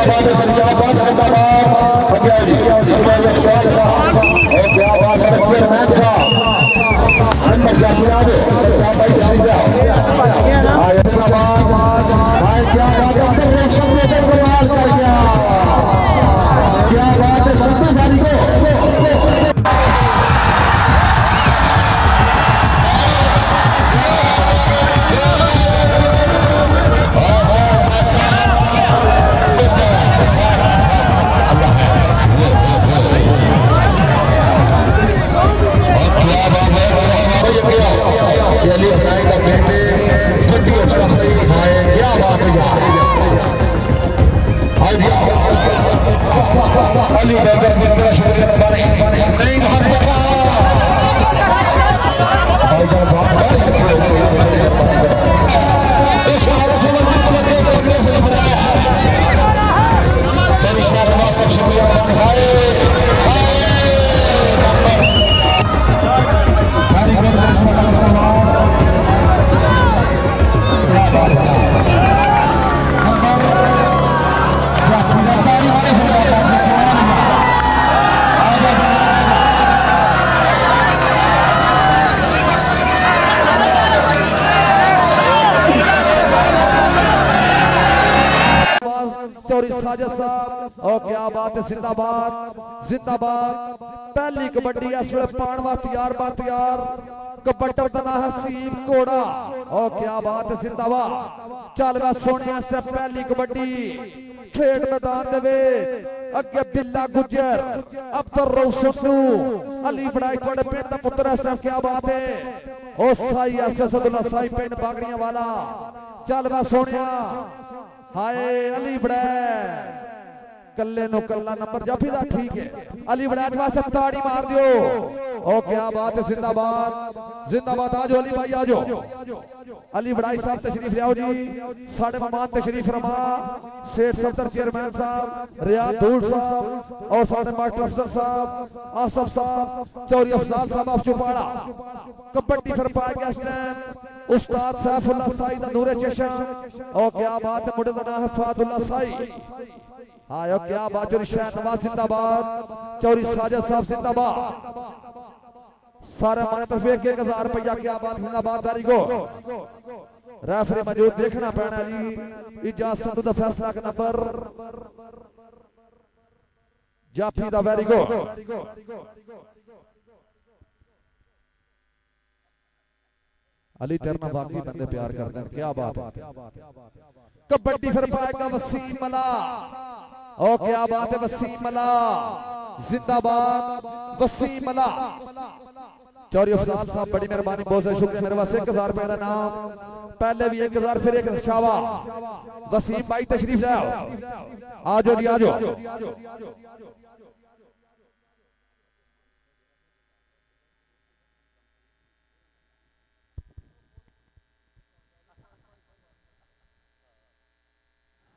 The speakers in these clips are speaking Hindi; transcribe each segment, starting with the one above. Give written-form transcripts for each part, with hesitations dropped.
बात है सर, क्या बात है जिंदाबाद। क्या जी अफसाल साहब और क्या बात है चेयरमैन साहब अनमत जाफियाद क्या भाई जिंदाबाद भाई क्या बात है अब्दुल रोशन ने कमाल कर गया। क्या बात है सत्तू भाई को अली बनाई का बेटे छोटी अफसर सही है। क्या बात है यार अली नगर की तरह शुक्रिया नहीं और क्या बात है जिंदाबाद जिंदाबाद। पहली कबड्डी इस वे पाण वास्ते तैयार कबड्डर का नाम है सीम कोड़ा और क्या बात है जिंदाबाद। चल वा सोने पहली कबड्डी खेड मैदान दे अगे बिल्ला गुजर अब्दुल रोशन अली बड़ाई थोड़े पिंड का पुत्र इस टाइम। क्या बात है ओ साई असदुल्ला साई पिंड बागड़ियां वाला। चल वा सोने हाय अली बड़ा कल्ले नो कल्ला नंबर जाफी दा ठीक है। अली बड़ा वास्ते ताड़ी मार दियो ओ क्या बात है जिंदाबाद जिंदाबाद। आजो अली भाई आजो अली बड़ाई साहब तशरीफ ले आओ जी। साढ़े मेहमान तशरीफ फरमा सेठ सफदर चेयरमैन साहब रियाद धूल साहब और साढ़े मास्टर अफसर साहब आसफ साहब चौरी अफजाल साहब आप चुपाड़ा। कबड्डी फिर पाए गया इस टाइम उस्ताद सैफुल्लाह साई दा नूरे चशम और क्या बात है मुंडे दा नाम है फातुल्लाह साई। हाँ यो क्या बात चौरी शाह नवाज जिंदाबाद चौरी साजिद साहब जिंदाबाद। सारे हमारे तरफ 1000 रुपया क्या बात जिंदाबाद। दारी को रेफरी मौजूद देखना पैना जी इजाजत दा फैसला करना पर जाफी दा वेरी गो। अली तेरना बाकी बंदे प्यार करते हैं क्या बात है। कबड्डी फिर पाएगा वसीम मला ओ क्या बात है वसीम मला जिंदाबाद वसीम मला। चौरी अफजाल साहब बड़ी मेहरबानी बहुत बहुत शुक्रिया। मेरे पास 1000 रुपए का नाम पहले भी 1000 फिर एक शावा वसीम भाई तशरीफ लाओ आजो जी आजो।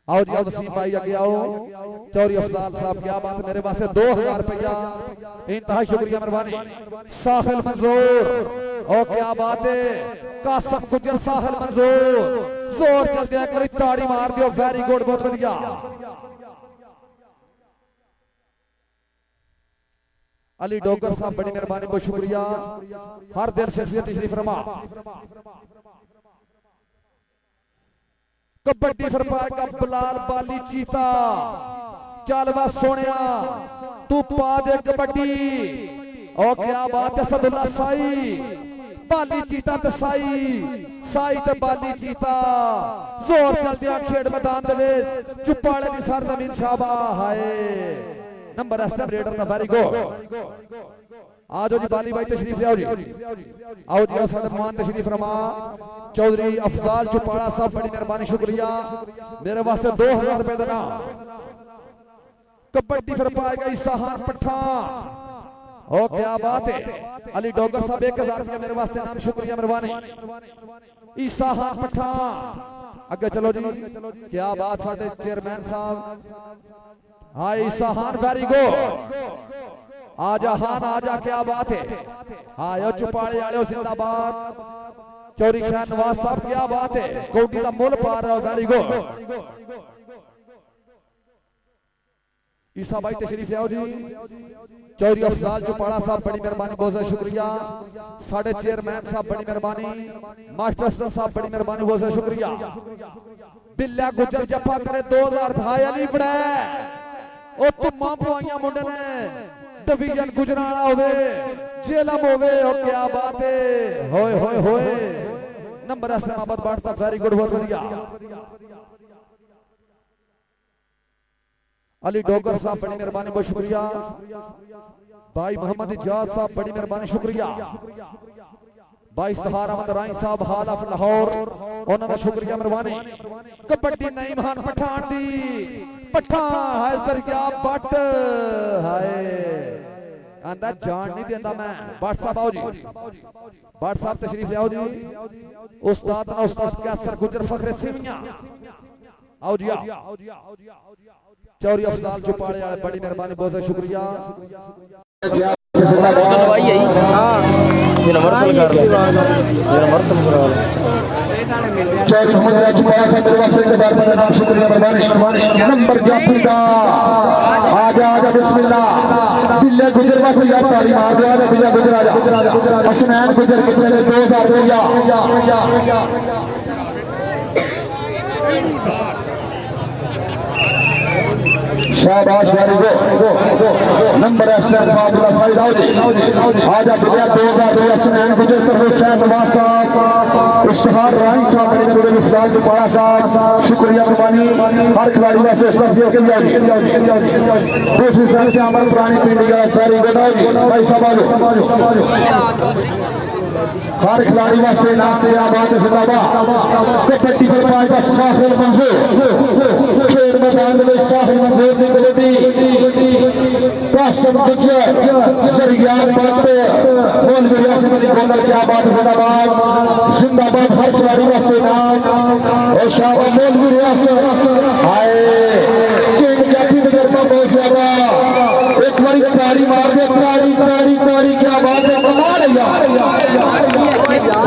आओ जी वसीम भाई आगे आओ। चौरी अफजाल साहब क्या बात है मेरे पास 2000 रुपया इंतहा शुक्रिया मेहरबानी। साहिल मंजूर और क्या बात है कासम गुजर साहिल मंजूर जोर चल दिया करी ताड़ी मार दियो वेरी गुड बहुत बढ़िया। अली डोगर साहब बड़ी मेहरबानी बहुत शुक्रिया हर दिल से तशरीफ फरमा। कबड्डी फिर पाएगा बिलाल बाली चीता। चल वा सोनिया तू पा दे कबड्डी और क्या बात है सदुल्ला साई बाली चीता ते साई साई ते बाली चीता जोर चल दिया खेड मैदान दे चुपाड़े दी सरजमीन शाबा हाय नंबर एस्टम रेडर दा वेरी गुड। आजो जी बाली भाई तशरीफ ले आओ जी आओ जी साडे मान तशरीफ फरमा। चौधरी अफजाल चुपाड़ा साहब बड़ी मेहरबानी शुक्रिया मेरे वास्ते 2000 रुपए देना। कबड्डी फिर पाएगा ईसाहान पठान ओ क्या बात है। अली डोगर साहब 1000 रुपया मेरे वास्ते नाम शुक्रिया मेहरबानी। ईसाहान पठान आगे चलो जी क्या बात साडे चेयरमैन साहब हाँ ईसाहान वेरी गुड आजा हान आजा क्या बात है। हाँ यो चुपाड़े वाले जिंदाबाद। चौरी शाह नवाज साहब क्या बात है कौडी का मुल पा रहा वेरी गुड। ईसा भाई तशरीफ आओ जी। चौधरी अफजाल चौपाड़ा साहब बड़ी मेहरबानी, बहुत बहुत शुक्रिया। साढ़े चेयरमैन साहब बड़ी मेहरबानी, मास्टर अफजल साहब बड़ी मेहरबानी, बहुत बहुत शुक्रिया। बिल्ला गुजर जफा करे 2000 भाई अली बड़ा ओ तुमा पवाइया मुंडे ने डिवीजन गुजराला होवे जेलम होवे ओ क्या बात है होए होए होए नंबर इस्लामाबाद बांटता वेरी गुड बहुत बढ़िया। अली डोगर साहब बड़ी मेहरबानी, बहुत शुक्रिया। भाई मोहम्मद इजाज साहब बड़ी मेहरबानी, शुक्रिया। भाई सहारा अहमद राई साहब हाल ऑफ लाहौर उन्होंने शुक्रिया मेहरबानी। कबड्डी नहीं महान पठान दी पठान है सरगिया बट हाय आंदा जान नहीं देंदा मैं। भट्ट साहब आओ जी, भट्ट साहब तशरीफ ले आओ जी। उस्ताद ना उस्ताद कैसर गुजर फखरे सिविया आओ जी आओ। चौधरी अफजाल चौपाड़े वाले बड़ी मेहरबानी, बहुत बहुत शुक्रिया। आजा बिस्मिल्लाह बिल्ले गुजर बस यार ताली मार दो। आजा बिल्ला गुजर आजा हसनैन गुजर कितने 2000 रुपया। शाबाश वेरी गुड नंबर स्टैंड फाबुला साइड आओ जी। आजा बिल्ला 2000 रुपया हसनैन गुजर तरफ शाह नवाज साहब इश्तिहार राई साहब बड़े बड़े अफजाल चौपाड़ा साहब शुक्रिया मेहरबानी। हर खिलाड़ी वास्ते स्टॉप के लिए दूसरी साइड से अमर पुरानी पिंडी का वेरी गुड आओ जी। भाई साहब आ जाओ। हर खिलाड़ी वास्ते नाम दिया बात जिंदाबाद। कबड्डी के पांच का साहिल मंजूर खेल मैदान में साहिल मंजूर की कबड्डी कासिम गुजर सरयार बात बोल गया समझ बोलर क्या बात जिंदाबाद जिंदाबाद। हर खिलाड़ी वास्ते नाम और शाबाश बोल भी रियासत हाय तीन जाति नगर का बहुत ज्यादा एक बड़ी ताड़ी मार दे ताड़ी ताड़ी ताड़ी क्या बात है कमाल है यार।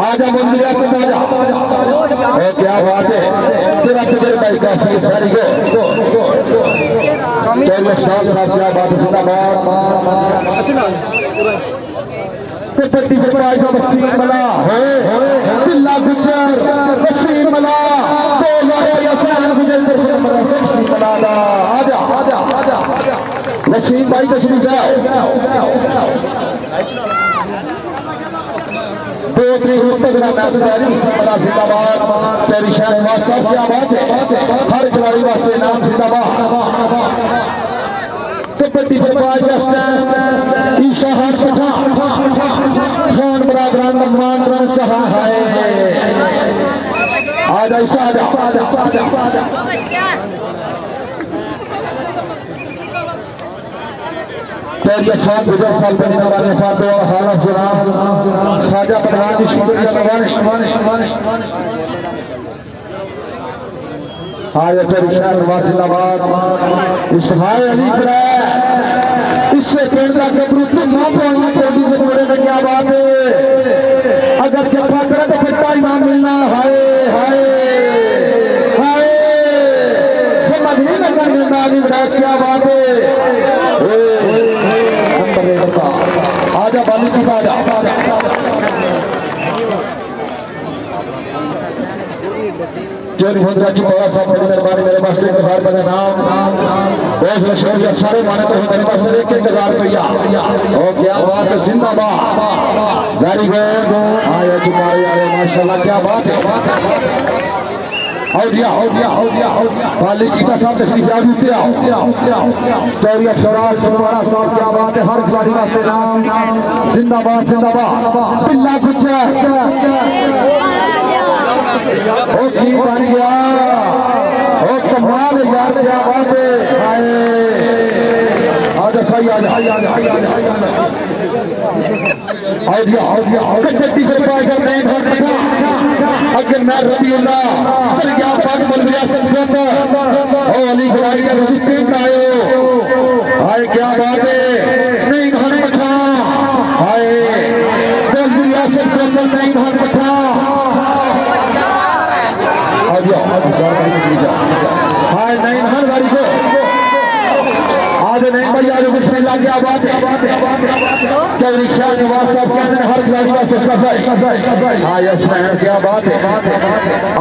आजा मंदिर से आजा ओ क्या बात है तेरा तेरे भाई का शेर वेरी गुड। चलो साहब क्या बात है जिंदाबाद। कबड्डी के प्राइज का वसीम मला बिल्ला गुजर वसीम मला 2000 रुपया हसनैन गुजर वसीम मला आजा आजा आजा वसीम भाई तशरीफ जाओ। दो तगड़ा मैच जारी सिमला जिंदाबाद। तेरी शहबाज साहब क्या बात है हर खिलाड़ी वास्ते नाम जिंदाबाद। कबड्डी के बाद का स्टैंड ईशा हर पठान खान बरादरान मान रन सहा है। आजा ईशा आजा तेरी खान गुजर साल पहले हमारे फातो हालत जनाब साजा पहलवान की शुक्रिया मेहरबानी। आया तेरी शान नवाज जिंदाबाद इश्तिहार अली बड़ा इससे केंद्र गबरू तुम ना पहुंची कोडी से जोड़े तो क्या बात है। अगर जफा करे तो फिर का इनाम मिलना हाय हाय हाय समझ नहीं लगना मिलना अली बड़ा क्या बात है। आजा बाली जी आजा चल भद्रा चुपड़ा साहब बड़ी मेहरबानी मेरे पास 1000 रुपये नाम बहुत शुक्रिया सारे माने तो मेरे पास 1000 रुपया ओ क्या बात है जिंदाबाद वेरी गुड। आया चुपाई अरे माशाल्लाह क्या बात है। आओ जी बाली जी का साहब तशरीफ आओ। स्टोरी ऑफ स्वराज चौपाड़ा साहब क्या बात है हर खिलाड़ी वास्ते नाम जिंदाबाद जिंदाबाद। बिल्ला गुजर ओ की बन गया ओ कमाल यार क्या बात है। आजा सही आजा आओ कबड्डी के पास नहीं भरना अगर मैं रबीउल्लाह सरया पाक बोल गया सब ओ अली गुराई का रसीद आयो हाय क्या बात है नहीं घर पठा हाय बोल गया सब नहीं घर पठा हाय नहीं घर गाड़ी को क्या बात है चौधरी शाह नवाज साहब कहते हैं हर खिलाड़ी वास्ते उसका हाँ यह स्नैन क्या बात है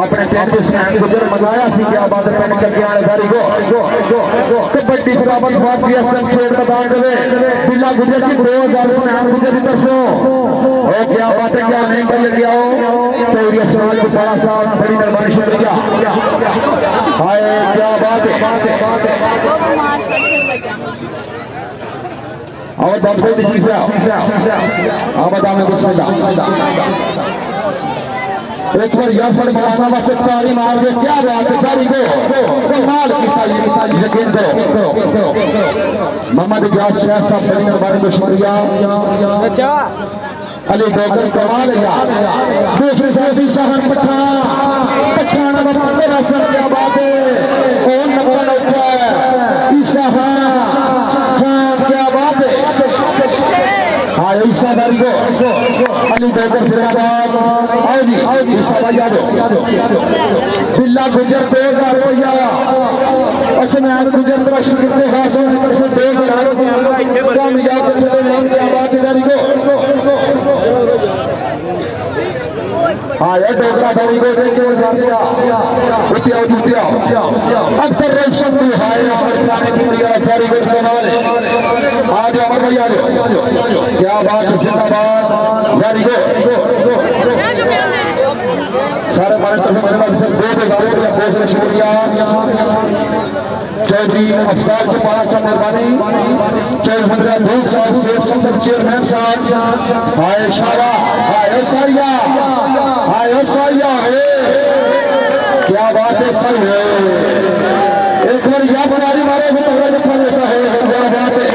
अपने पेट पे स्नैन गुजर मनाया सी क्या बात है पेट करके आने सारी को कबड्डी बराबर बात भी असम खेल मैदान में बिल्ला गुजर की 2000 स्नैन गुजर की तरफों और क्या बात है क्या नहीं कर गया हो चौधरी अफसान को बड़ा सा बड़ी मेहरबानी शुक्रिया हाय क्या बात है और बात कोई नहीं सीख रहा आवाज में बिस्मिल्लाह एक बार यार सर बनाना वास्ते ताली मार दे क्या बात है ताली को कमाल की ताली यकीन करो मोहम्मद इजाज शेख साहब बड़ी मेहरबानी को शुक्रिया अच्छा अली डॉक्टर कमाल यार दूसरी साथी सहन पठान बताते रास्ते क्या बात है कौन नंबर उठा है ईसा क्या बात है हाँ ईसा दारी को अली डॉक्टर जिंदाबाद आओ जी ईसा भाई आ जाओ बिल्ला गुजर 2000 रुपया असमैन गुजर दर्शन कितने खास होने 2000 रुपया क्या बात है दारी को हाँ यार डोगरा दारी को देंगे अक्सर रोशन भी है दारी को आज अमर भाई आ जाओ क्या बात है जिंदाबाद दारी को सारे हमारे तरफ मेरे पास 2000 रुपया बहुत शुक्रिया चौधरी अफसार चौपाड़ा साहब मेहरबानी चौधरी मंदिरा धूप साहब से संसद चेयरमैन साहब हाय शाबा हाय सारिया क्या बात है सर है एक बार यहाँ पर आरी मारे तो पहला जब ऐसा है क्या बात है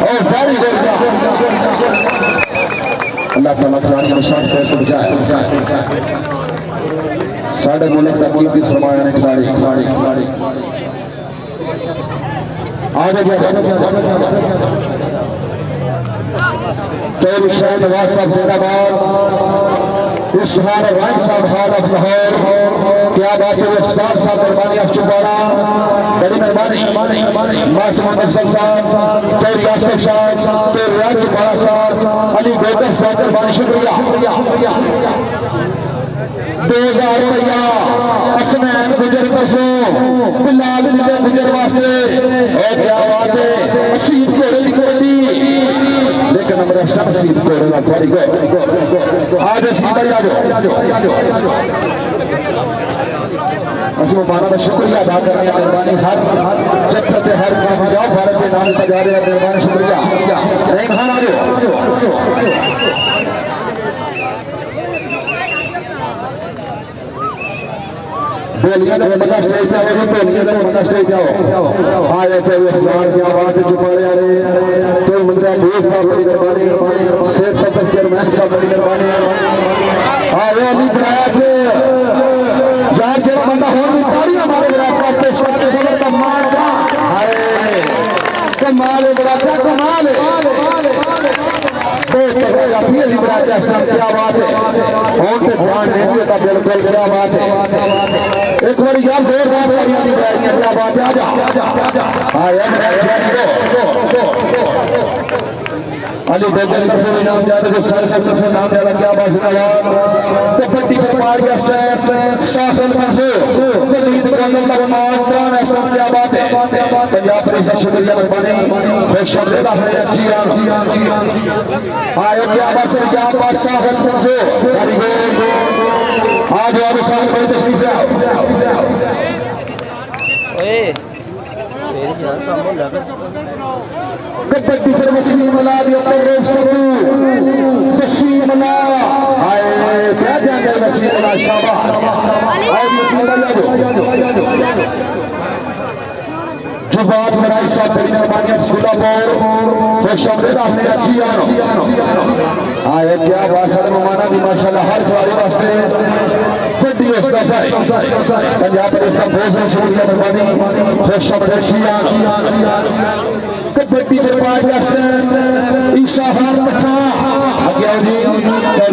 और सारी अल्लाह ताला खिलाड़ी निशान पे बचाए साढ़े मुल्क का कीमती सरमाया ने खिलाड़ी आगे चौधरी शाह नवाज साहब जिंदाबाद इश्तिहार राय साहब हाल ऑफ लाहौर क्या बात है इफ्तार साहब मेहरबानी ऑफ चौपाड़ा बड़ी मेहरबानी मास्टर अफसल साहब चौधरी आसिफ साहब चौधरी राज चौपाड़ा साहब अली गोकर साहब मेहरबानी शुक्रिया 2000 रुपया असमैन गुजर तरफों बिलाल गुजर वास्ते और क्या बात है असीम घोड़े की कबड्डी लेकिन हमारा स्टाफ असीम घोड़े का थोड़ी को आज असीम भाई आ जाओ असम माना का शुक्रिया अदा कर रहे हैं मेहरबानी हर जब तक हर काम जाओ भारत के नाम का जा रहे हैं मेहरबानी शुक्रिया नहीं खान आ जाओ बोलिए तो बड़ा स्टेज पे हो बोलिए तो बड़ा स्टेज पे हो हां ये तो हजार क्या बात है चुपाड़े वाले तो मंत्रा भूख साहब बड़ी मेहरबानी शेख साहब चेयरमैन साहब बड़ी मेहरबानी हां वो अभी बनाया थे यार जो बंदा हो नहीं ताली हमारे विराट वास्ते शर्त समर का मार का हाय कमाल है बड़ा कमाल है अपनी लिबराज क्या बात है और से ध्यान देने का बिल्कुल क्या बात है एक बार यार जोरदार क्या बात है आजा अली बेगल का से नाम जाने को सारे सब से नाम जाना क्या बात है कबड्डी के मार के स्टेप शासन से लीड करने का मान ऐसा क्या बात है पंजाब पुलिस शुक्रिया मेहरबानी मैं शब्द है अच्छी आयो क्या बात है क्या बात शासन से वेरी गुड आज और साल में तशरीफ लाओ ओए तेरी जान काम हो लगा कबड्डी पर वसीम अला भी ऊपर रोक सकूं वसीम अला हाय क्या जाने वसीम अला शाबाश और वसीम अला जो बात मराई साहब बड़ी मेहरबानी सुलापुर तो शब्द आपने अच्छी आनो आए क्या बात है माना भी माशाल्लाह हर खिलाड़ी वास्ते बड़ी उसका है पंजाब पुलिस का बहुत बहुत शुक्रिया मेहरबानी तो शब्द अच्छी आनो कबड्डी के बाद ईसा खान मठा आगे जी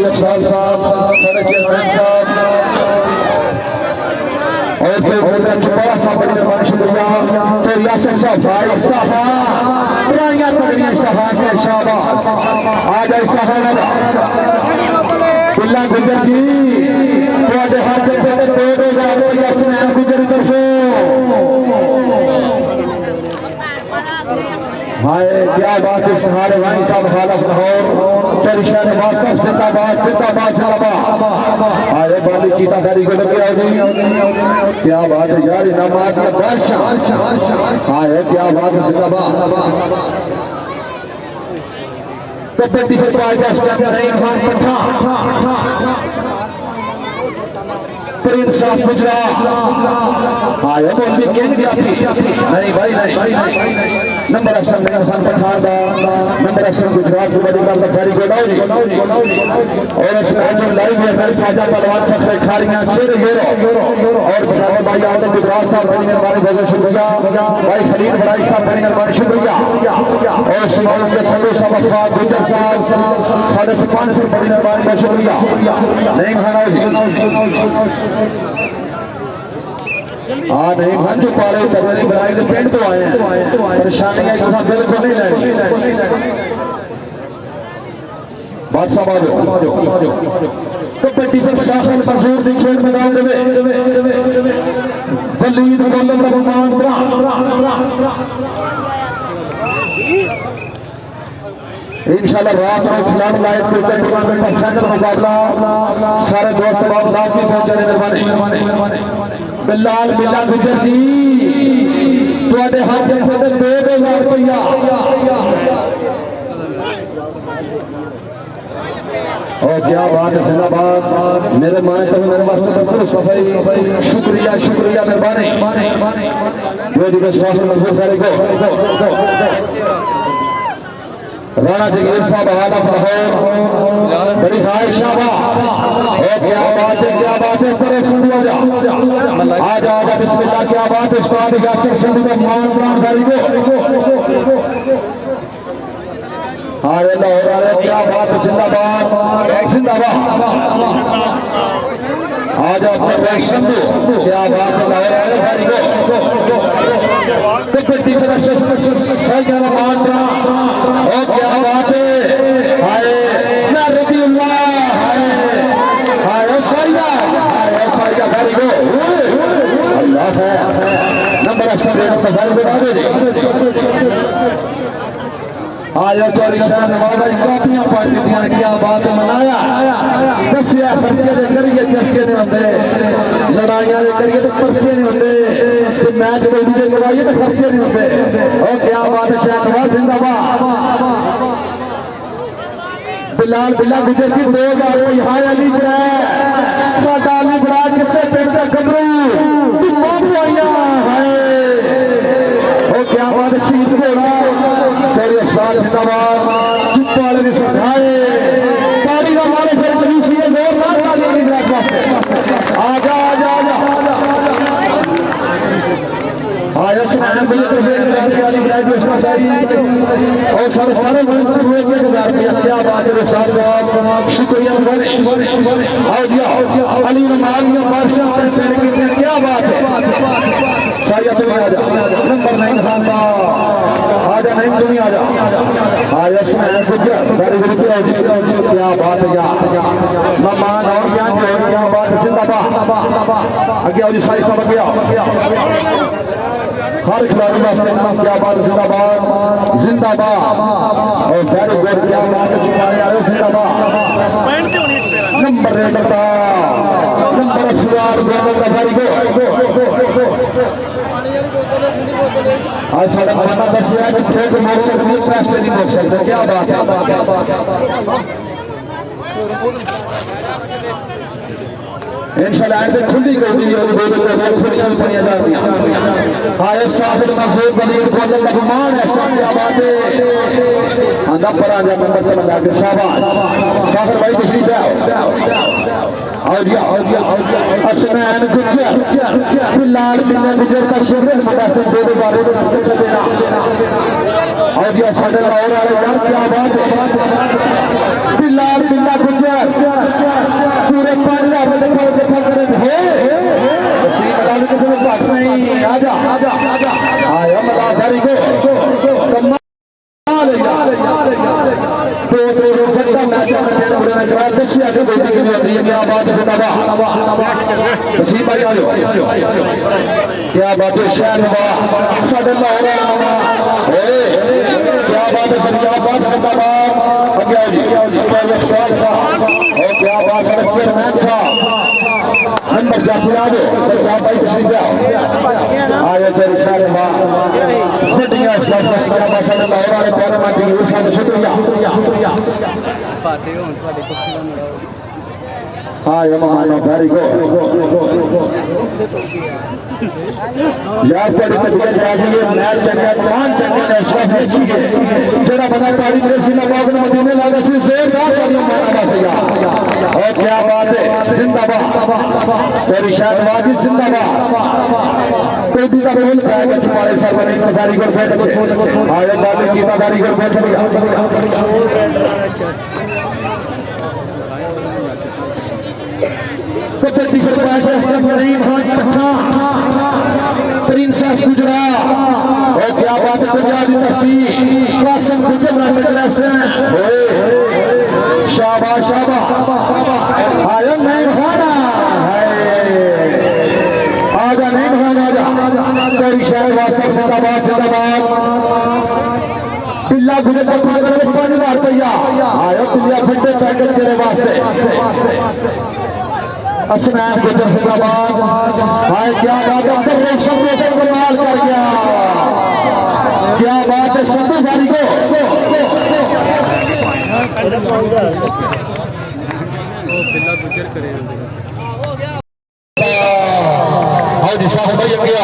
अफसाल साहब सारे चेयरमैन साहब और का चुपारा साहब बड़ी मेहरबानी शुक्रिया तो यासर साहब भाई साहा पुरानियां तगड़ियां साहा के शाबाश आ जाए साहा बिल्ला गुजर जी ਤੁਹਾਡੇ ਹੱਥ ਤੇ 2000 ਰੁਪਇਆ ਸਨੈਨ ਗੁਜਰ ਤਰਫੋਂ हाय क्या बात है सहारे भाई साहब हालत लाहौर परिशान वासफ जिंदाबाद जिंदाबाद जिंदाबाद आए बाली चीता गाड़ी को लगे आओ क्या बात है यार नमाज का बादशाह हाय क्या बात है जिंदाबाद कबड्डी से पाए जा स्टैंड नहीं खान पठान प्रिंस ऑफ गुजरात आया बोल भी केन गया थी नहीं भाई नहीं नंबर अक्सर में खान पठान दा नंबर अक्सर गुजरात की बड़ी बात खड़ी गोडाउनी और इस मैच में लाइव है मैं साजा पहलवान फखरे खारियां शेर हीरो और बताओ भाई आओ गुजरात साहब बड़ी मेहरबानी बहुत शुक्रिया भाई खलील बड़ाई साहब बड़ी मेहरबानी शुक्रिया और सुमन के संदू साहब अफाद गुजर साहब 550 बड़ी मेहरबानी बहुत शुक्रिया नहीं खाना जी नहीं भाई जो पाले तबरी बनाई तो पेंट तो आए हैं परेशानी है कि बिल्कुल नहीं लेनी बात समझो कबड्डी पर शासन मजदूर दी खेल मैदान में बलीद गोलम रहमान इंशाल्लाह रात और फिलहाल लाइव क्रिकेट टूर्नामेंट का फाइनल मुकाबला सारे दोस्त बहुत लाभ भी पहुंचे मेहरबानी बिलाल बिल्ला गुजर जी ਤੁਹਾਡੇ ਹੱਥ ਦੇ 2000 ਰੁਪਇਆ और क्या बात है जिंदाबाद मेरे माने तो मेरे वास्ते बिल्कुल सफाई शुक्रिया शुक्रिया मेहरबानी जो दिवस वास्ते मजबूर करेगो राणा जगीर साहब हवाला लाहौर बड़ी खाहिश और क्या बात है करो सुन जा आजा बिस्मिल्लाह क्या बात है उस्ताद यासिर संधू का मान प्राण करेगो अरे लाहौर वाले क्या बात है जिंदाबाद जिंदाबाद आज अपने रिएक्शन दो क्या बात है लाहौर वाले करेगो कबड्डी तरफ से सही जाना मान रहा और क्या बात है हाय ना रबीउल्लाह हाय हाय सैया वेरी गुड अल्लाह है नंबर अच्छा देना तो वेरी गुड आ दे आया चौरी शाह नवाजा कापियां पढ़ दिया क्या बात मनाया दसिया पर्चे दे करिए चर्चे ने होंगे लड़ाइयां दे करिए तो पर्चे ने होंगे ते मैच कोई भी करवाइए तो खर्चे नहीं होंगे और क्या बात है चैनवाल जिंदाबाद बिलाल बिल्ला गुजर की 2000 रुपये हाय अली बड़ा साडा अली बड़ा किससे पेट का गबरू दिमाग आया हाय और क्या बात है शीत घोड़ा तेरे अफसार जिंदाबाद चुप वाले ने समझाए गाड़ी का मारे फिर पुलिस ये जोरदार ताली की ग्रास वास्ते आजा आजा आया सुनाया मुझे तो फिर गाड़ी वाली ग्रेजुएशन चाहिए और सारे मुझे तो 1000 रुपया क्या बात है अफसार साहब शुक्रिया आओ जी अली नमानिया बादशाह और पेड़ की क्या बात है सारिया तुम्हें आ जा नंबर 9 खान का आजा नहीं तुम्हें आ जा आया सुनाया गाड़ी गुरु क्या बात है यार मेहमान और क्या बात है जिंदाबाद आगे आओ जी साई साहब आगे हर खिलाड़ी वास्ते नाम क्या बात जिंदाबाद जिंदाबाद और वेरी गुड क्या बात है चुनाव आयो जिंदाबाद नंबर रेडर का नंबर सुवार गोल का वेरी गुड आज साढ़े 10 कि स्टेज मोड़ सकती प्रेस से नहीं मोड़ सकते क्या बात है इंशाल्लाह आगे खुली कर दी और दो खुलियां भी पड़ियां जा रही हाय साहिब मफूज वलीद को अल्लाह मान है क्या बात है अंदा पर आ जा नंबर पे लगा के शाबाश साहिब भाई तशरीफ आओ जी असनैन गुजर बिलाल बिल्ला गुजर का शुक्र मदा से 2000 देना आओ जी साडे और वाले यार क्या बात है बिलाल बिल्ला गुजर पूरे 5000 देखो करे हो वसीम अल्लाह के समझ बात नहीं आजा आया मला वेरी गुड कमाल तो घंटा मैच में उड़ना करा दसिया से गोली की होती है क्या बात है जिंदाबाद वसीम भाई आ जाओ क्या बात है शहनवाज साडे लाहौर क्या बात है सरजाबाद जिंदाबाद क्या जी सवाल साहब और क्या बात है चेयरमैन साहब नंबर जाती आ जाओ सरकार भाई तशरीफ लाओ आया तेरी शहनवाज बढ़िया स्टाफ है क्या बात है लाहौर वाले प्यारे माटी के साथ शुक्रिया हाँ ये मानो वेरी गुड यार तेरी तबीयत जागी है मैच चंगा पांच चंगे ने स्टाफ अच्छी है जरा बना तारी के सीना बाग में मदीने लागा से जोरदार ताली मारना से यार और क्या बात है जिंदाबाद तेरी शहनवाजी जिंदाबाद कोई भी का बोल पाएगा तुम्हारे सर पर नहीं तारी को बैठ से आए बात सीधा तारी को बैठ गया कबड्डी के बाद स्टंप नहीं भाग पट्टा प्रिंस ऑफ गुजरात और क्या बात है पंजाबी तख्ती कासिम गुजरात में रेस्टोरेंट शाबाश शाबाश आया नहीं भाना आजा नहीं भाना आजा तेरी शहनवाज जिंदाबाद जिंदाबाद पिल्ला गुजर को पाकर 5000 रुपया आया पिल्ला फटे पैकेट तेरे वास्ते असनान को जिंदाबाद भाई क्या बात है अंदर रोशन को कमाल कर गया क्या बात है संधू भाई को आओ जी साहब भाई गया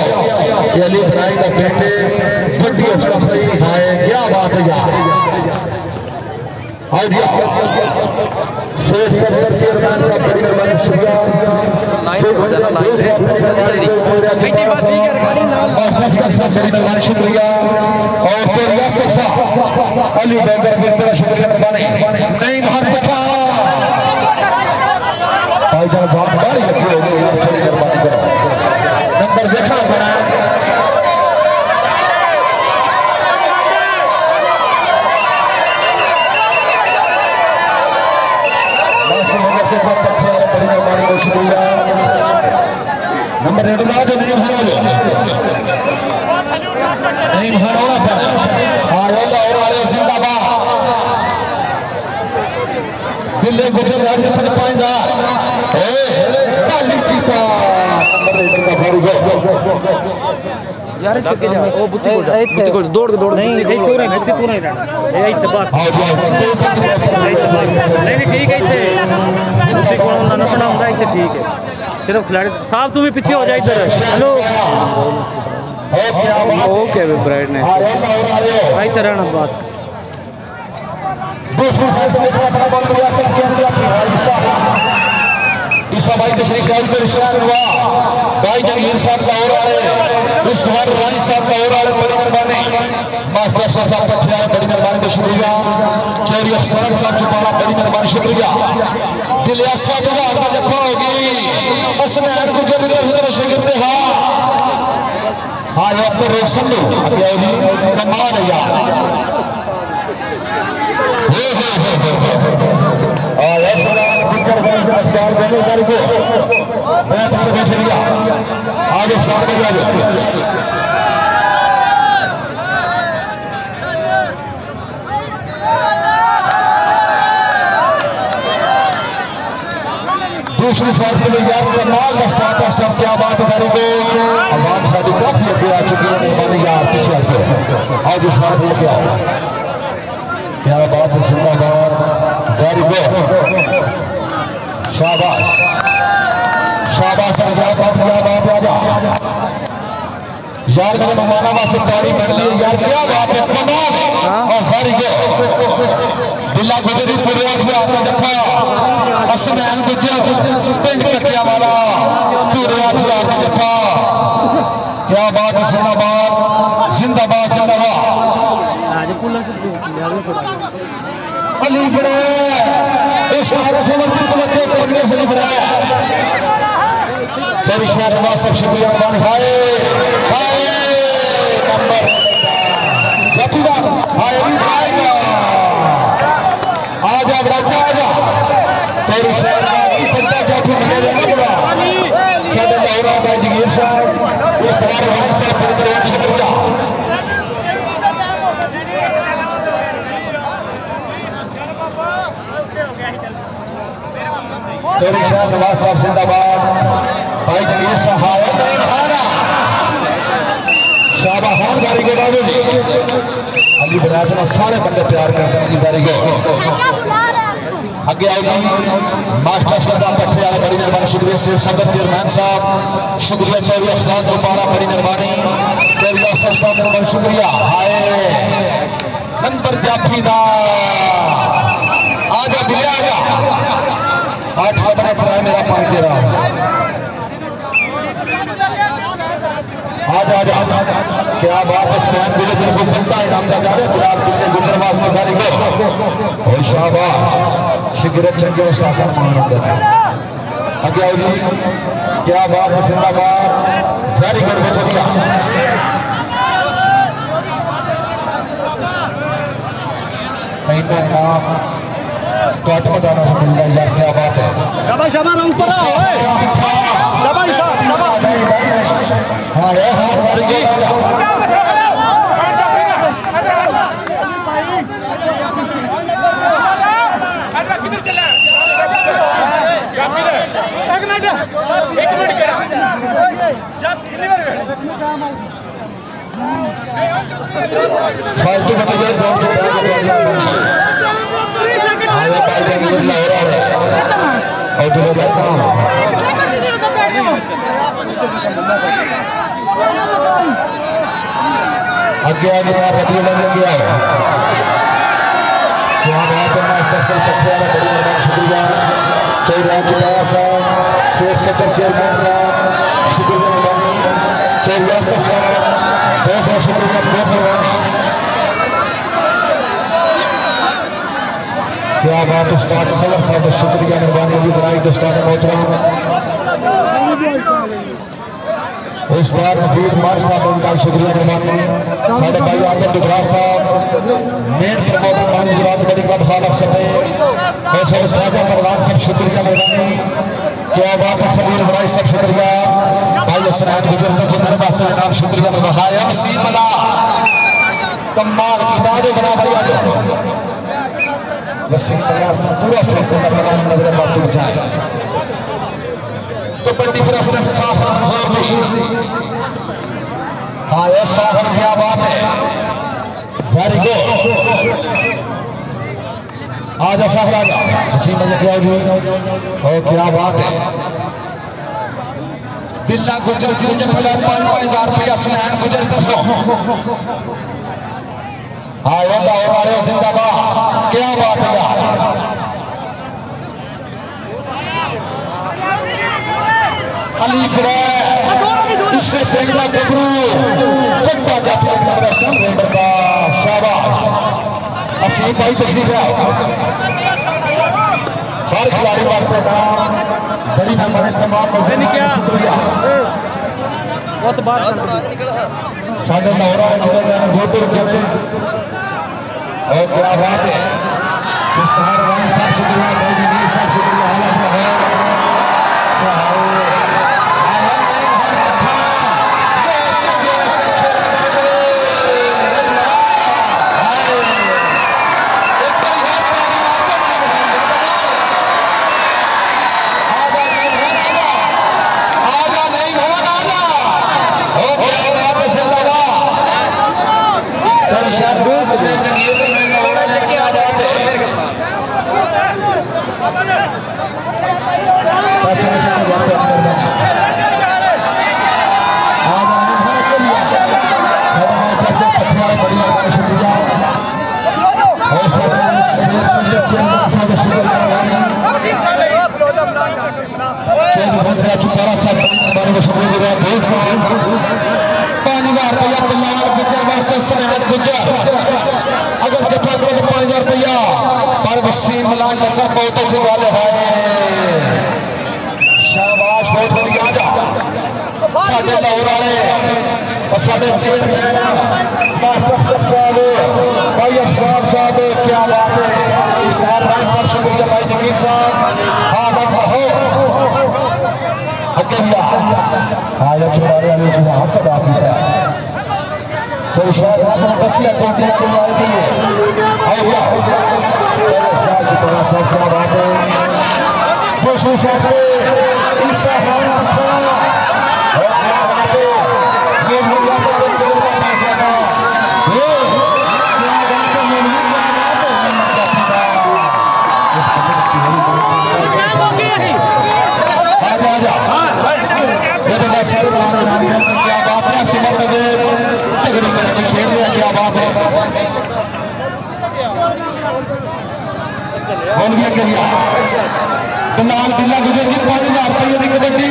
ये अली बनाई का बेटे बड़ी हौसला सही है क्या बात है यार आओ जी शेख सरवर चेयरमैन साहब बड़ी मेहरबानी शुक्रिया लाइन हो जाना लाइन बेटी बस ठीक है गाड़ी नाल और फैसल साहब बड़ी मेहरबानी शुक्रिया और तो यासर साहब अली बैगर की तरह शुक्रिया मेहरबानी नहीं बाहर बैठा भाई साहब बहुत बड़ी लगी हो यार बड़ी मेहरबानी करो नंबर देखना पड़ा नंबर रेड ला जो नहीं भाना जो नहीं भाना पड़ा आयो लाहौर वाले जिंदाबाद दिल्ली गुजर राज्य 5000 ताली जीता नंबर रेड का भारी गो यार चुके जा ओ बुत्ती को दौड़ नहीं इथे रहना ए इथे बस नहीं ठीक है इथे बुत्ती को ना सुना ਹੁੰਦਾ इथे ठीक है सिर्फ खिलाड़ी साहब तू भी पीछे हो जा इधर हेलो ओके ब्राइटनेस भाई तरह ना बस दूसरी साइड से देखना बड़ा बॉल लिया सब ईसा भाई तशरीफ लाए तो इशारा हुआ भाई जगीर साहब लाहौर वाले इस बार रानी साहब लाहौर वाले बड़ी मेहरबानी मास्टर साहब पथिया बड़ी मेहरबानी का शुक्रिया चौरी अफसरान साहब चुपाड़ा बड़ी मेहरबानी शुक्रिया दिलिया 7000 का जफा होगी असनैन गुजर इधर शिकते हाँ ये तो रोशन लो अत्याव जी कमाल है यार और ऐसा गुजर साल देने वाले को बहुत अच्छा शुक्रिया आगे साथ में जाओ दूसरी साइड के लिए यार कमाल का स्टार्ट क्या बात है मेरे को आवाम शादी काफी आगे आ चुकी है मेहरबानी यार पीछे आके आज इस साथ लेके आओ क्या बात है जिंदाबाद वेरी गुड शाबाश शाबाश क्या बात आ जा यार मेरे मेहमाना वास्ते तारीफ कर ली यार क्या बात है कमाल और वेरी गुड दिल्ला गुजरी पूरे आपका जफा असनैन गुजर पिंड कटिया वाला पूरे 8000 का जफा क्या बात है जिंदाबाद जिंदाबाद जिंदाबाद अली बड़े इस बार समर्पित बच्चे को अगले से लिख रहा है तेरी शहनवाज सब शुक्रिया हाय चौरी शाह नवाज साहब जिंदाबाद भाई जगीर सहाय शाबाहार बारी को बाजू जी अली बराज ना सारे बंदे प्यार करते हैं बारी को आगे आओ जी मास्टर सरदार पट्टे वाले बड़ी मेहरबानी शुक्रिया शेर सदर चेयरमैन साहब शुक्रिया चौरी अफसान दोबारा बड़ी मेहरबानी चौरी असफ साहब मेहरबानी शुक्रिया हाय नंबर जाफीदा आजा दिले आजा 8 बड़े पर मेरा पानी दे रहा आजा आजा क्या बात है स्मैन दिले दिल को घंटा इनाम जा रहे गुलाब दिले गुजर वास्ते गाड़ी को ओ शाबाश शिगरत चंगे उस्ताद का मान देता आगे आओ जी क्या बात है जिंदाबाद वेरी गुड बेचोरिया इतना इनाम कट बजाना से मिल जाए यार क्या बात है शाबाश शाबाश रंग पर आओ शाबाश शाबाश हाँ ये हाँ वेरी गुड फालतू बता जाए कौन सा आया पाई जाएगी वो लाहौर आ रहा है और जो लोग आए कहाँ आगे आगे यार रबी लग गया है क्या बात है मास्टर से पट्टे वाला बड़ी मेहरबानी शुक्रिया कई राज चुकाया साहब शेर सदर चेयरमैन साहब शुक्रिया मेहरबानी चौरी आसफ साहब बहुत सारा शुक्रिया बहुत मेहरबानी क्या बात उस्ताद सलर साहब शुक्रिया मेहरबानी अभी बनाई उस्ताद मोहतरम उस्ताद नजीब मार साहब उनका शुक्रिया मेहरबानी साढ़े भाई आमिर दुबरा साहब मेन प्रमोटर मान गुजरात बड़ी क्लब खाल अफसर ने और साढ़े साजा परवान साहब शुक्रिया मेहरबानी क्या बात है खलील बड़ाई साहब शुक्रिया भाई असनाद गुजर तक मेरे वास्ते नाम शुक्रिया मेहरबानी वसीम मला कमाल किताब बना भाई वसीम तैयार पूरा फिर तमाम नजर बातों जाए कबड्डी फरस्टन साहब मंजूर नहीं हाँ ये साहब क्या बात है वेरी गुड आजा साहब आजा वसीम मजा क्या जी ओ क्या बात है बिल्ला गुजर गुजर मिला 5,000 रुपया स्नैन गुजर दसो हाँ ये लाहौर वाले जिंदाबाद क्या बात है यार अली खड़ा इससे फेंकना गबरू चट्टा जाती है नंबर मेंबर का शाबाश असीम भाई तशरीफ है हर खिलाड़ी वास्ते नाम बड़ी मेहरबानी तमाम शुक्रिया बहुत बात साढ़े लाहौर वाले जिधर जाने गोटे रुके में और क्या बात है इस्तार भाई साहब शुक्रिया भाई जगीर साहब शुक्रिया अगर जथा करे तो 5,000 रुपया पर वसीम मिलान टक्कर बहुत अच्छे वाले है शाबाश बहुत बढ़िया जा साढ़े लाहौर वाले और साढ़े चेयरमैन भाई अफसार साहब क्या बात है इस्तार भाई साहब शुक्रिया भाई जगीर साहब हाँ बैठा हो अके भैया हाँ ये छोड़ा रहे हैं चुना हम तक आप है तो शायद आपने बसिया टोपी के आए थे आओ भैया शायद की तरह सब क्या बात है दूसरी साइड पे ईसा दलाल बिल्ला गुजर जी 5000 रुपये की कबड्डी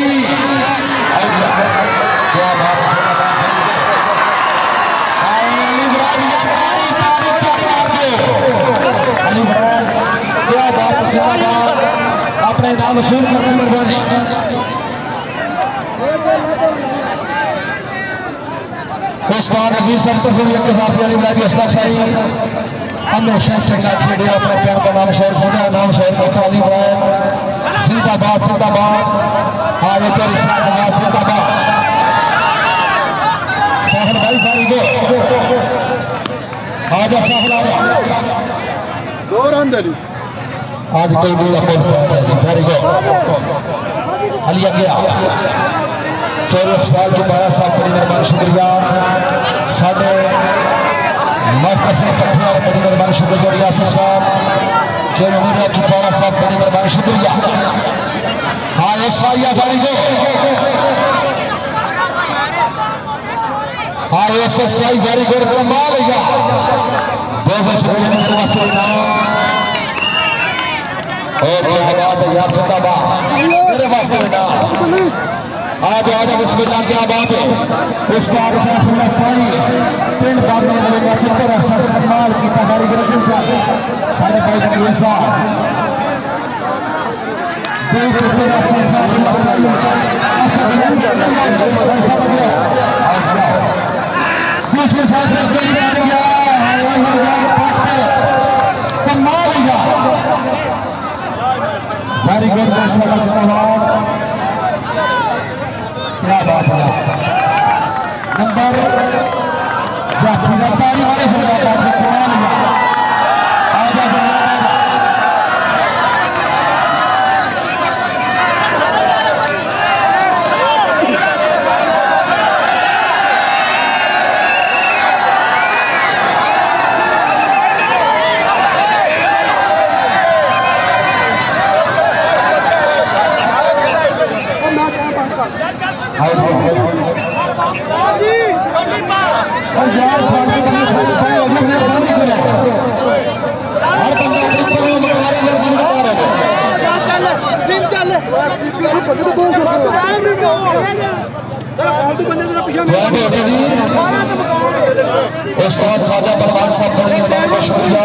अपने नाम मशहूर करने मेहरबानी उस्ताद अजीज सबसे बड़ी एक साथ वाली बुलाई असला शाही हमेशा चंगा खेड़े अपने प्यार का नाम शहर खुदा नाम शहर का तालीम है जिंदाबाद जिंदाबाद आगे तेरी शाबाश जिंदाबाद साहल भाई भाई गो आजा साहल आजा दो रन दे आज कोई बोला कौन वेरी गो अलिया गया 14 साल के 12 साल बड़ी मेहरबानी शुक्रिया साढ़े मास्टर साहब पट्टी वाले बड़ी मेहरबानी शुक्रिया रियासत साहब जय मोहम्मद चुपाड़ा साहब बड़ी मेहरबानी शुक्रिया हाँ ये साइया गाड़ी को हाँ ये साई गाड़ी को कमाल है 200 शुक्रिया मेरे वास्ते नाम और क्या बात है यार जिंदाबाद मेरे वास्ते नाम आज बिस्मिल्लाह क्या बात है उस बात से अपना साई पिंड बाबे ने बोला कि रास्ता कमाल की गाड़ी को रखना चाहिए सारे भाई का ये साथ दो रास्ते का साई दूसरे साथ से गई आ गया कमाल का वेरी गुड माशाल्लाह जिंदाबाद क्या बात है नंबर जाती ताली वाले से बात है कमाल है आजा उस्ताद साजा परवान साहब बड़े मेहरबानी का शुक्रिया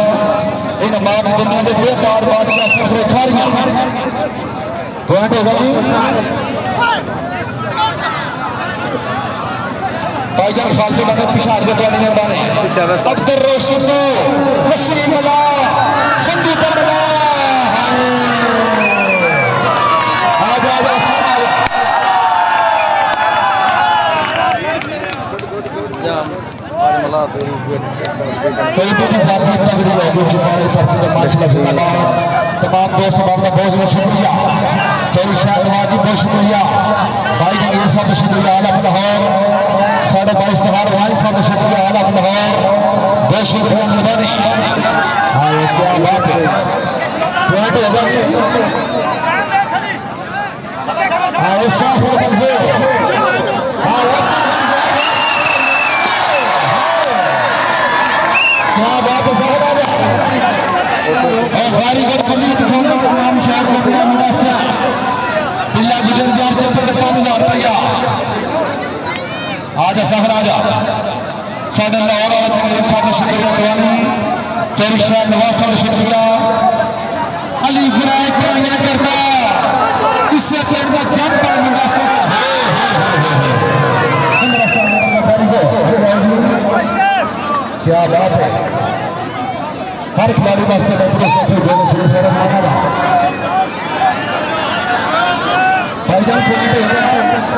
इन हमारी दुनिया के बेकार बादशाह दूसरे खारियां पॉइंट होगा जी भाईजान फालतू बंदे पिछाड़ के बड़ी मेहरबानी अब्दुल रोशन वसीम अला संधू तमला आजा कोई भी बात तगड़ी होगी जुबानी पड़ती है मैच में जिंदाबाद तमाम दोस्त बाब का बहुत ज़्यादा शुक्रिया चौरी शाहबाद जी बहुत शुक्रिया भाई का ये सब शुक्रिया आलम लाहौर साढ़े 22 नहार भाई सब शुक्रिया आलम लाहौर बहुत शुक्रिया मेहरबानी हाँ ये क्या बात है पॉइंट होगा हाँ ये साफ हो बंदे हाँ क्या बात है साहब और गाड़ी को पुलिस दिखाने का नाम शायद हो गया मुनाफा बिल्ला गुजर गया तो फिर 5000 रुपया आजा साहब आजा साढ़े लाहौर वाले साढ़े शुक्रिया जवानी तेरी शायद नवाज साढ़े शुक्रिया अली गुराए कराइया करता इससे सेठ का जंप पर मुनाफा क्या बात है हर खिलाड़ी वास्ते भाईजान दूसरी साइड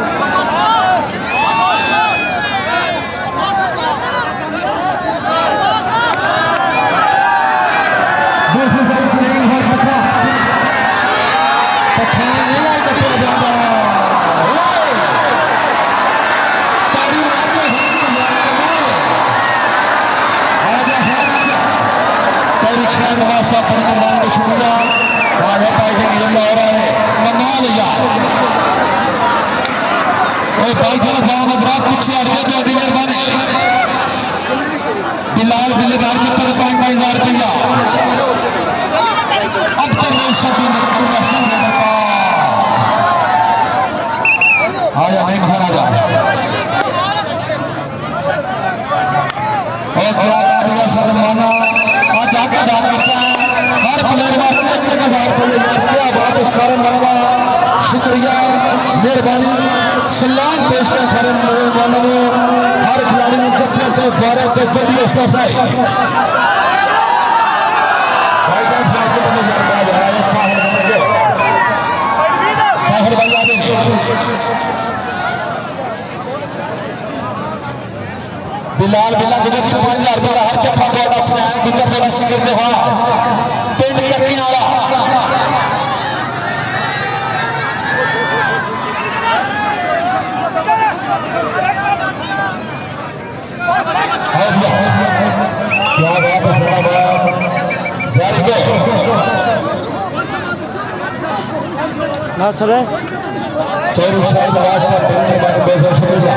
वासा अपने मैदान को शुक्रिया आगे फाइटिंग ये हो रहा है कमाल यार ओ भाई जान बाम हजरात पीछे हटके जो दी मेहरबानी बिलाल बिल्लेदार के पर 5,000 रुपया अब तक आया नहीं महाराजा और क्या दिया सलमाना आज आगे डाल करता है हर प्लेयर वास्ते 1,000 रुपये क्या बात है सारे मरदा शुक्रिया मेहरबानी सलाम पेश कर सारे मेहमानों को हर खिलाड़ी ने जफ्फे ते बारे ते बड़ी उसका सही भाई जान साहब को तो यार आ रहा है साहिल भाई आ गए बिलाल बिला के 5,000 रुपया हर जफा ਤੁਹਾਡਾ ਸਨੈਨ ਗੁਜਰ ਜਿਹੜਾ ਸਿਕਰ ਦੇ ਵਾ ਪਿੰਡ ਕੱਕੀਆਂ ਵਾਲਾ क्या बात है सलाम वेरी गुड ना सर तेरी शायद आवाज से बोलने वाले बेहद शुक्रिया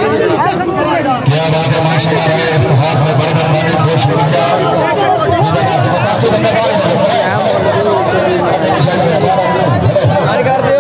क्या बात है माशाल्लाह इफ्तिखार से बड़े मेहरबानी बहुत शुक्रिया कर दो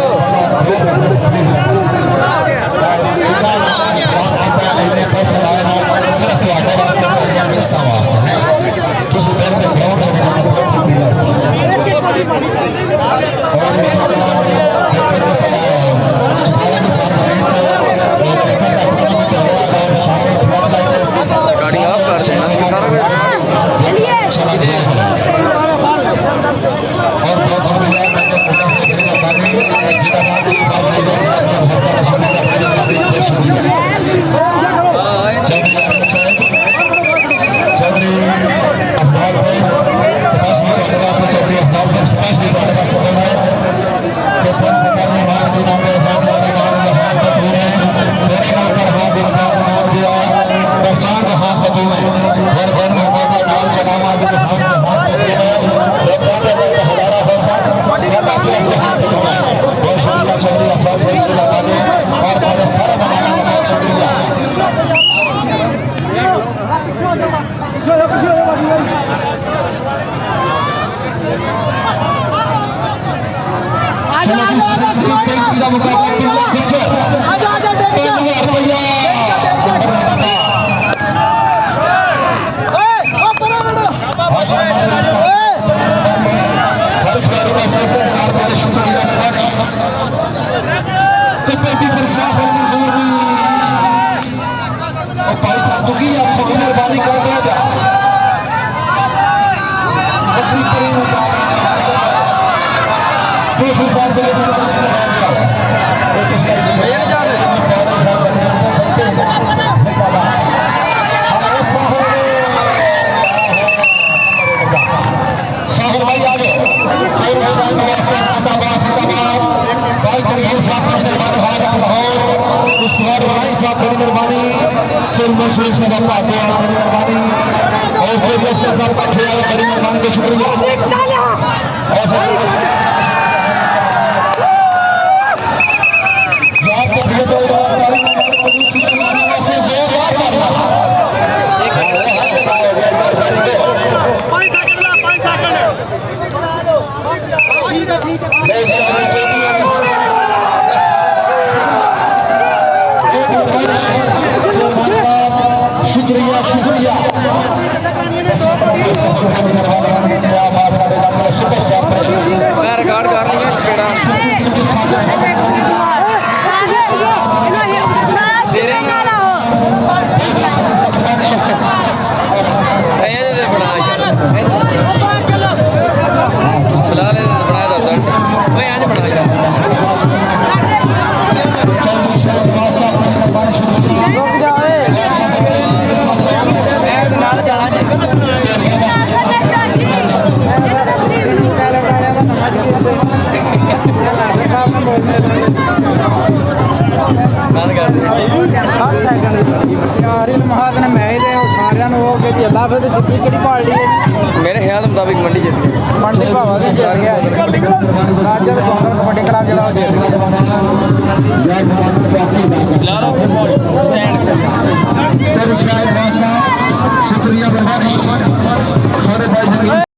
गुरुवर श्री सभा पाते हैं बड़ी मेहरबानी और जो भी अफसर साहब बैठे हैं बड़ी मेहरबानी का शुक्रिया शुक्रिया शुक्रिया ਮੈਂ ਰਿਕਾਰਡ ਕਰ ਲਿਆ ਕਿਹੜਾ ਇਹ ਜੇ ਬਣਾ ਬੁਲਾ ਲੈ ਬਣਾਇਆ ਦੱਸ ਓਏ ਅੱਜ ਬਣਾ ਯਾਰ ਰੁਕ ਜਾ ਓਏ ਮੈਂ ਇਹਦੇ ਨਾਲ ਜਾਣਾ ਜੇ ਬੰਦ ਕਰ ਦੇ 60 ਸੈਕਿੰਡ ਯਾਰ ਇਹ ਮਹਾਦਨ ਮੈਂ ਦੇ ਸਾਰਿਆਂ ਨੂੰ ਹੋ ਕੇ ਚੱਲਾ ਫਿਰ ਤੇ ਜਿੱਤੀ ਕਿਹੜੀ ਪਾਰਟੀ ਹੈ ਮੇਰੇ ਖਿਆਲ ਮੁਤਾਬਿਕ ਮੰਡੀ ਜਿੱਤ ਗਈ ਮੰਡੀ ਭਾਵਾ ਦੇ ਜਿੱਤ ਗਿਆ ਸਾਜਦ ਗੋਂਗਲ ਕਬੱਡੀ ਕਲੱਬ ਜਿਹੜਾ ਉਹ ਜਿੱਤ ਗਿਆ ਯਾਰ ਉੱਥੇ ਪਹੁੰਚ ਸਟੈਂਡ शुक्रिया मेहरबानी सारे भाई